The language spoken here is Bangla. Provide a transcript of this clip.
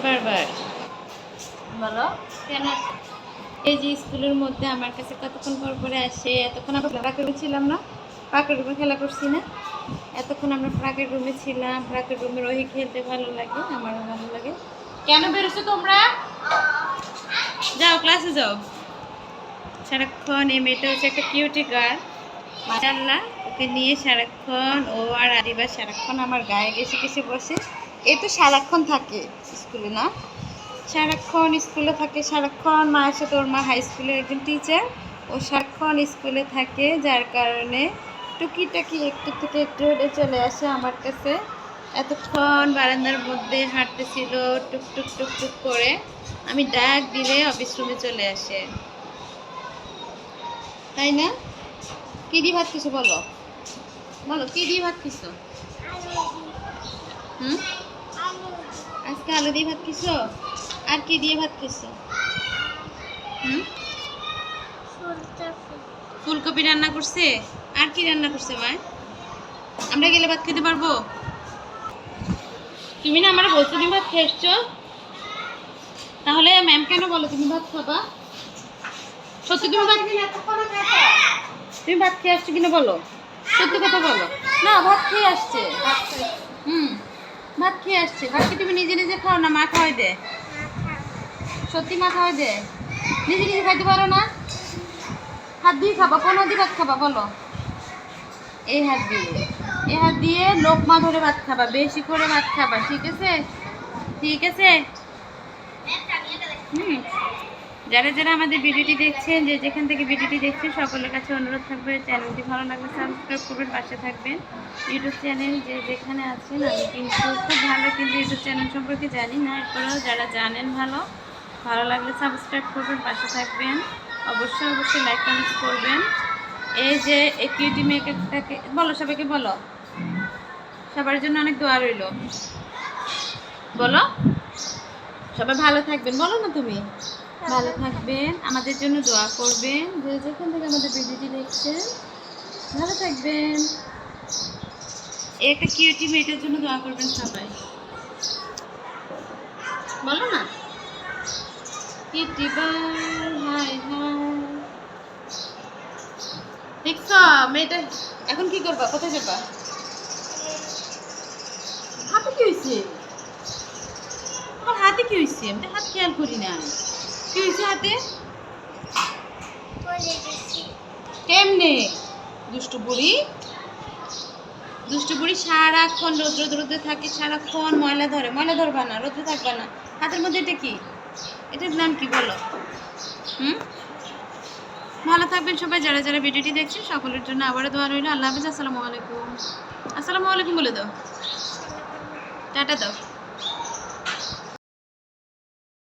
বারবার বলো কেন? এই যে স্কুলের মধ্যে আমার কাছে কতক্ষণ পর পরে আসে, এতক্ষণ আমরা পাকের রুমে ছিলাম না, পাকের রুমে খেলা করছি না, এতক্ষণ আমরা পাকের রুমে ছিলাম। পাকের রুমে রহি খেলতে ভালো লাগে, আমারও ভালো লাগে। কেন বেরোছো তোমরা? যাও ক্লাসে যাও। সারাক্ষণ এই মেয়েটা হচ্ছে একটা কিউটি গার্ল, মাশাআল্লাহ। ওকে নিয়ে সারাক্ষণ ও আর আদিবা সারাক্ষণ আমার গায়ে ঘেসে ঘেসে বসে। এ তো সারাক্ষণ থাকে স্কুলে না, সারাক্ষণ স্কুলে থাকে, সারাক্ষণ মায়ের সাথে, ওর মা হাই স্কুলের একজন টিচার, ও সারাক্ষণ স্কুলে থাকে, যার কারণে টুকিটাকি একটু থেকে একটু হেঁটে চলে আসে আমার কাছে। এতক্ষণ বারান্দার মধ্যে হাঁটতেছিল টুক টুক টুক টুক করে, আমি ডাক দিলে অফিস রুমে চলে আসে, তাই না? কি দিয়ে ভাত খেছো বলো, বলো কি দিয়ে ভাত খেছো? হুম, আজকে আলু দিয়ে ভাত খেছো? আর কি দিয়ে ভাত খেছো? হুম, ফুলকপি রান্না করছে। আর কি রান্না করছে মা? আমরা গেলে ভাত খেতে পারবো? তুমি না আমার বলছো তুমি ভাত খেয়ে এসছো, তাহলে ম্যাম কেন বলো তুমি ভাত খাবা? সত্যি তুমি ভাত তুমি ভাত খেয়ে আসছো কিনা বলো, সত্যি কথা বলো। না, ভাত খেয়ে আসছে। হুম, ভাত খেয়ে আসছে। ভাত কি তুমি নিজে নিজে খাও না মা খাওয়াই দে? সত্যি মা খাওয়াই দে? নিজে নিজে খাইতে পারো না? হাত দিয়ে খাবা, কোন হাত দিয়ে ভাত খাবা বলো? এই হাত দিয়ে, এই হাত দিয়ে লোকমা ধরে ভাত খাবা, বেশি করে ভাত খাবা, ঠিক আছে? ঠিক আছে। হুম, যারা যারা আমাদের ভিডিওটি দেখছেন, যে যেখান থেকে ভিডিওটি দেখছেন, সকলের কাছে অনুরোধ থাকবে চ্যানেলটি ভালো লাগলে সাবস্ক্রাইব করবেন, পাশে থাকবেন। ইউটিউব চ্যানেল যে যেখানে আছেন, আমি কিন্তু খুব ভালো কিন্তু ইউটিউব চ্যানেল সম্পর্কে জানি না, এরপরেও যারা জানেন ভালো, ভালো লাগলে সাবস্ক্রাইব করবেন, পাশে থাকবেন, অবশ্যই অবশ্যই লাইক কমেন্টস করবেন। এই যে এই কিউটি মেয়েটাকে বলো, সবাইকে বলো, সবার জন্য অনেক দোয়া রইল, বলো সবাই ভালো থাকবেন, বলো না তুমি? ভালো থাকবেন, আমাদের জন্য দোয়া করবেন, যে যেখান থেকে আমাদের ভিডিওটি দেখছেন ভালো থাকবেন। এই একটা কিউটি মেয়েটার জন্য দোয়া করবেন সবাই, বলো না? Cutie bye, hi hi. দেখছো মেয়েটা? এখন কি করবা, কোথায় যাবা? হাতে কি হয়েছে? আমার হাতে কি হয়েছে? আমি তো হাত খেয়াল করি না। কি হয়েছে হাতে? কেমনে? দুষ্টু বুড়ি, দুষ্টু বুড়ি সারাক্ষণ রোদ্র রোদ্রে থাকে, সারাক্ষণ ময়লা ধরে। ময়লা ধরবা না, রোদ্রে থাকবা না। হাতের মধ্যে এটা কি? এটার নাম কি বলো? হুম, ভালো থাকবেন সবাই, যারা যারা ভিডিওটি দেখছেন সকলের জন্য আবারও দোয়া রইল। আল্লাহ হাফিজ, আসসালামু আলাইকুম। আসসালামু আলাইকুম বলে দাও, টাটা দাও।